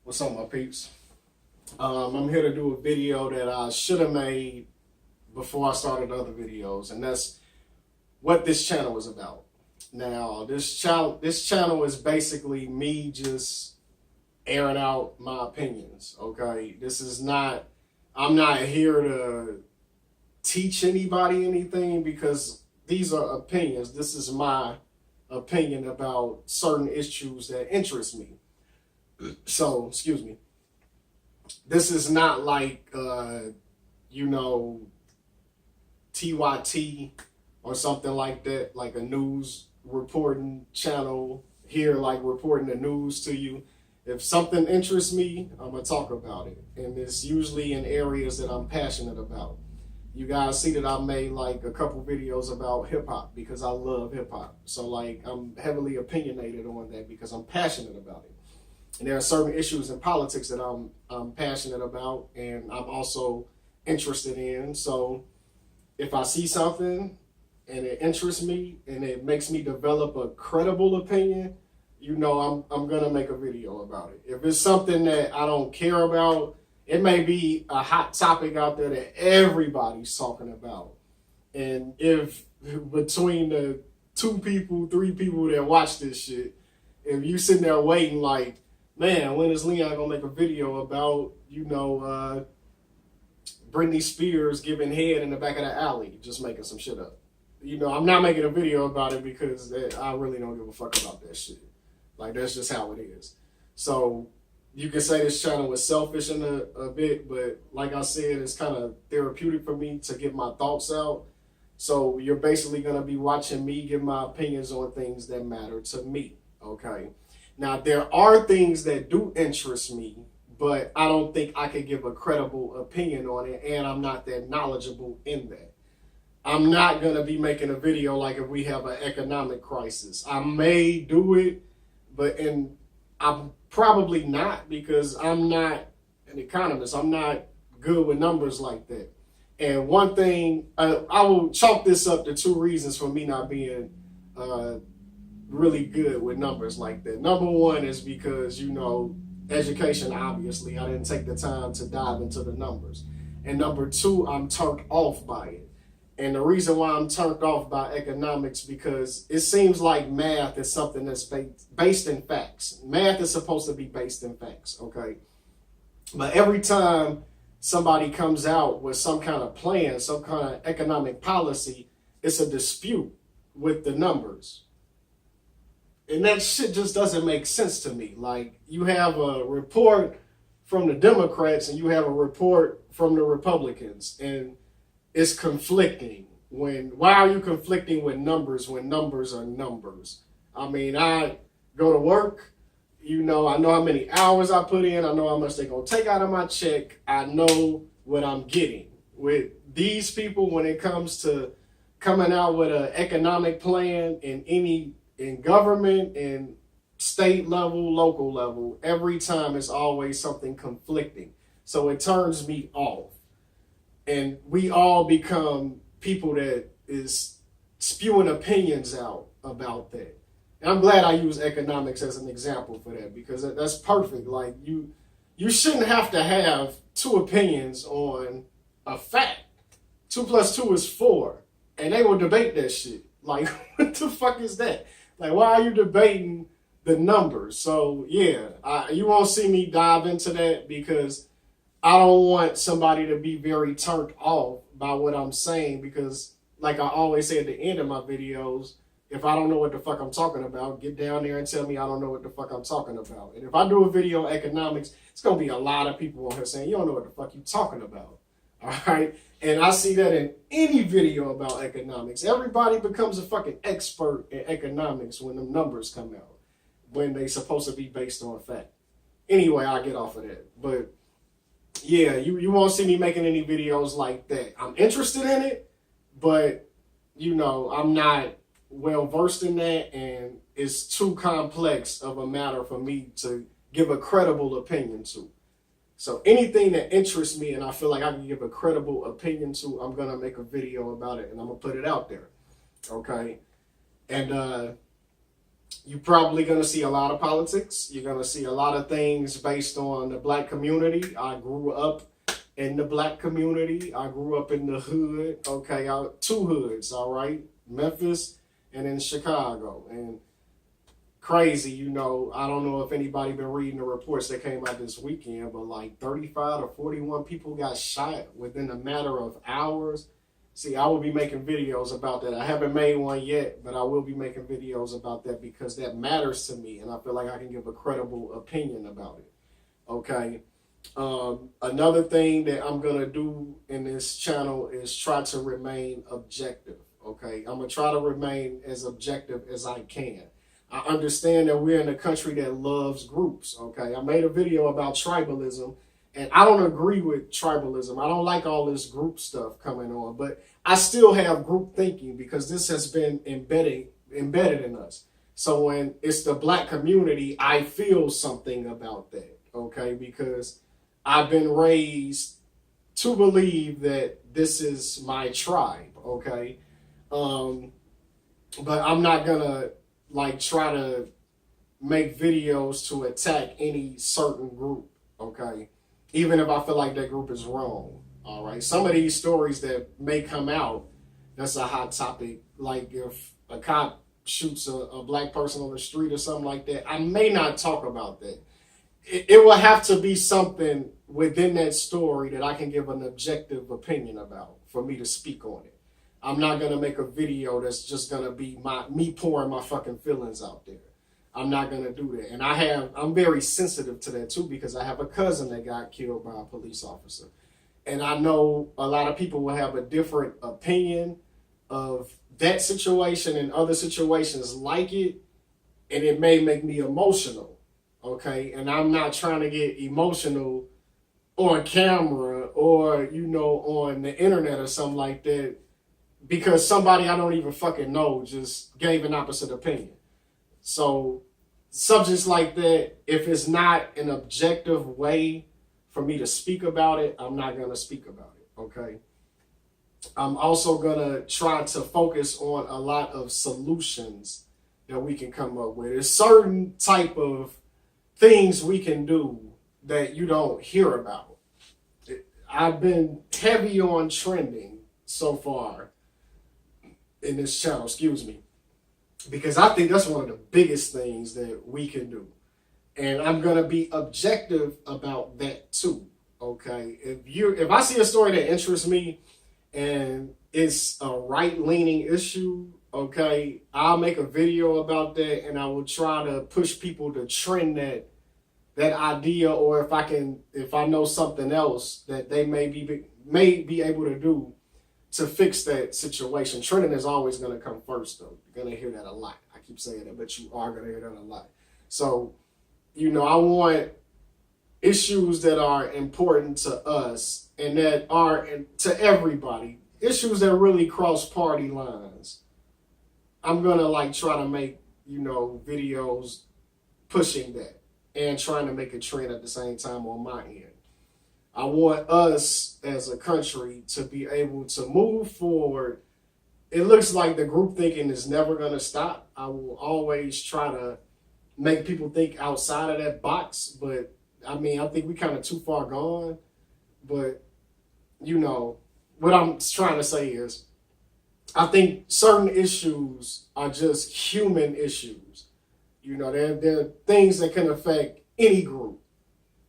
What's up, my peeps? I'm here to do a video that I should have made before I started other videos, and that's what this channel is about. Now, this channel is basically me just airing out my opinions. Okay, I'm not here to teach anybody anything because these are opinions. This is my opinion about certain issues that interest me. So, excuse me. This is not like, TYT or something like that, like a news reporting channel here, like reporting the news to you. If something interests me, I'm going to talk about it. And it's usually in areas that I'm passionate about. You guys see that I made like a couple videos about hip hop because I love hip hop. So like I'm heavily opinionated on that because I'm passionate about it. And there are certain issues in politics that I'm passionate about and I'm also interested in. So if I see something and it interests me and it makes me develop a credible opinion, I'm gonna make a video about it. If it's something that I don't care about, it may be a hot topic out there that everybody's talking about. And if between the 2 people, 3 people that watch this shit, if you sitting there waiting like, man, when is Leon gonna make a video about, Britney Spears giving head in the back of the alley, just making some shit up. I'm not making a video about it because I really don't give a fuck about that shit. Like, that's just how it is. So you can say this channel is selfish in a bit, but like I said, it's kind of therapeutic for me to get my thoughts out. So you're basically gonna be watching me give my opinions on things that matter to me, okay? Now, there are things that do interest me, but I don't think I could give a credible opinion on it, and I'm not that knowledgeable in that. I'm not going to be making a video like if we have an economic crisis. I may do it, but I'm probably not because I'm not an economist. I'm not good with numbers like that. And one thing, I will chalk this up to 2 reasons for me not being really good with numbers like that. Number one is because, education, obviously, I didn't take the time to dive into the numbers. And number 2, I'm turned off by it. And the reason why I'm turned off by economics, because it seems like math is something that's based in facts. Math is supposed to be based in facts, okay? But every time somebody comes out with some kind of plan, some kind of economic policy, it's a dispute with the numbers. And that shit just doesn't make sense to me. Like, you have a report from the Democrats and you have a report from the Republicans, and it's conflicting. Why are you conflicting with numbers when numbers are numbers? I mean, I go to work, I know how many hours I put in, I know how much they're going to take out of my check, I know what I'm getting. With these people, when it comes to coming out with an economic plan in government and state level, local level, every time it's always something conflicting. So it turns me off. And we all become people that is spewing opinions out about that. And I'm glad I use economics as an example for that because that's perfect. Like you shouldn't have to have 2 opinions on a fact. 2 + 2 is 4. And they will debate that shit. Like, what the fuck is that? Like, why are you debating the numbers? So, yeah, you won't see me dive into that because I don't want somebody to be very turned off by what I'm saying because, like I always say at the end of my videos, if I don't know what the fuck I'm talking about, get down there and tell me I don't know what the fuck I'm talking about. And if I do a video on economics, it's going to be a lot of people on here saying, you don't know what the fuck you're talking about. All right? And I see that in any video about economics. Everybody becomes a fucking expert in economics when the numbers come out, when they supposed to be based on fact. Anyway, I'll get off of that. But yeah, you won't see me making any videos like that. I'm interested in it, but, I'm not well versed in that, and it's too complex of a matter for me to give a credible opinion to. So anything that interests me and I feel like I can give a credible opinion to, I'm going to make a video about it and I'm going to put it out there. Okay. And You're probably going to see a lot of politics. You're going to see a lot of things based on the black community. I grew up in the black community. I grew up in the hood. Okay, two hoods, all right? Memphis and in Chicago. And crazy, you know, I don't know if anybody been reading the reports that came out this weekend, but like 35 or 41 people got shot within a matter of hours. See, I will be making videos about that. I haven't made one yet, but I will be making videos about that because that matters to me, and I feel like I can give a credible opinion about it. Okay. Another thing that I'm going to do in this channel is try to remain objective. Okay. I'm going to try to remain as objective as I can. I understand that we're in a country that loves groups. Okay. I made a video about tribalism, and I don't agree with tribalism. I don't like all this group stuff coming on, but I still have group thinking because this has been embedded in us. So when it's the black community, I feel something about that. Okay. Because I've been raised to believe that this is my tribe, okay? But I'm not gonna like try to make videos to attack any certain group, okay? Even if I feel like that group is wrong, all right? Some of these stories that may come out, that's a hot topic. Like if a cop shoots a black person on the street or something like that, I may not talk about that. It will have to be something within that story that I can give an objective opinion about for me to speak on it. I'm not going to make a video that's just going to be me pouring my fucking feelings out there. I'm not going to do that. And I'm very sensitive to that too because I have a cousin that got killed by a police officer. And I know a lot of people will have a different opinion of that situation and other situations like it. And it may make me emotional. Okay, and I'm not trying to get emotional on camera or, you know, on the internet or something like that because somebody I don't even fucking know just gave an opposite opinion. So subjects like that, if it's not an objective way for me to speak about it, I'm not going to speak about it, okay? I'm also going to try to focus on a lot of solutions that we can come up with. There's certain type of things we can do that you don't hear about. I've been heavy on trending so far in this channel, excuse me, because I think that's one of the biggest things that we can do. And I'm going to be objective about that too, okay? If I see a story that interests me and it's a right-leaning issue, okay, I'll make a video about that and I will try to push people to trend that idea, or if I know something else that they may be able to do to fix that situation. Trending is always going to come first though. You're going to hear that a lot. I keep saying that, but you are going to hear that a lot. So, you know, I want issues that are important to us and that are to everybody, issues that really cross party lines. I'm going to like try to make, you know, videos pushing that and trying to make a trend at the same time on my end. I want us as a country to be able to move forward. It looks like the group thinking is never going to stop. I will always try to make people think outside of that box. But I mean, I think we kind of too far gone. But, you know, what I'm trying to say is I think certain issues are just human issues. You know, they're things that can affect any group,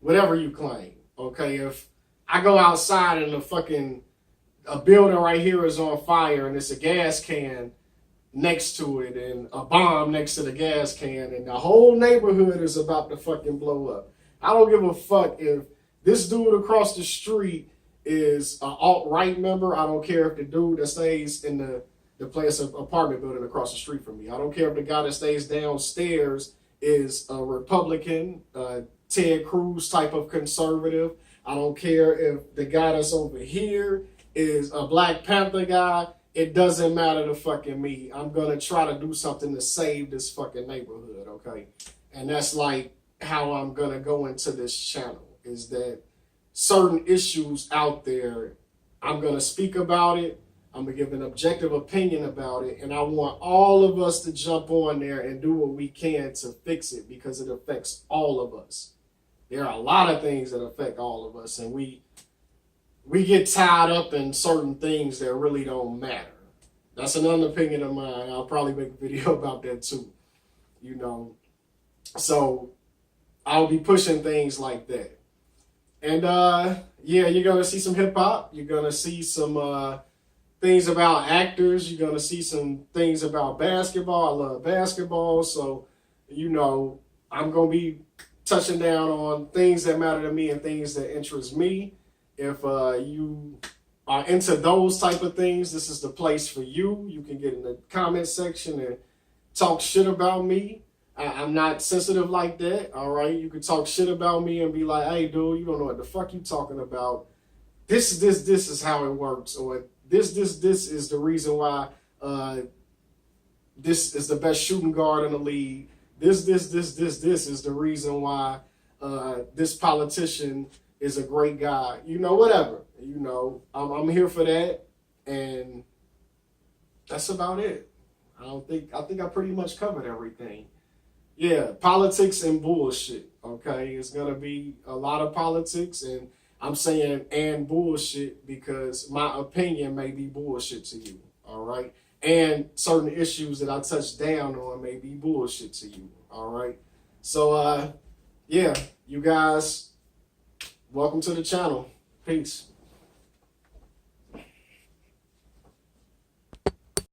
whatever you claim. Okay, if I go outside and a building right here is on fire and it's a gas can next to it and a bomb next to the gas can and the whole neighborhood is about to fucking blow up. I don't give a fuck if this dude across the street is an alt-right member. I don't care if the dude that stays in the place of apartment building across the street from me. I don't care if the guy that stays downstairs is a Republican, Ted Cruz type of conservative. I don't care if the guy that's over here is a Black Panther guy. It doesn't matter to fucking me. I'm going to try to do something to save this fucking neighborhood, okay? And that's like how I'm going to go into this channel, is that certain issues out there, I'm going to speak about it. I'm going to give an objective opinion about it. And I want all of us to jump on there and do what we can to fix it because it affects all of us. There are a lot of things that affect all of us. And we get tied up in certain things that really don't matter. That's another opinion of mine. I'll probably make a video about that too. You know, so I'll be pushing things like that. And yeah, you're going to see some hip hop. You're going to see some things about actors. You're going to see some things about basketball. I love basketball. So, you know, I'm going to be touching down on things that matter to me and things that interest me. If you are into those type of things, this is the place for you. You can get in the comment section and talk shit about me. I'm not sensitive like that, all right? You can talk shit about me and be like, hey, dude, you don't know what the fuck you talking about. This is how it works. Or this is the reason why this is the best shooting guard in the league. This is the reason why this politician is a great guy. You know, whatever. You know, I'm here for that. And that's about it. I think I pretty much covered everything. Yeah, politics and bullshit, okay? It's going to be a lot of politics, and I'm saying and bullshit because my opinion may be bullshit to you, all right? And certain issues that I touch down on may be bullshit to you, all right? So, yeah, you guys, welcome to the channel. Peace.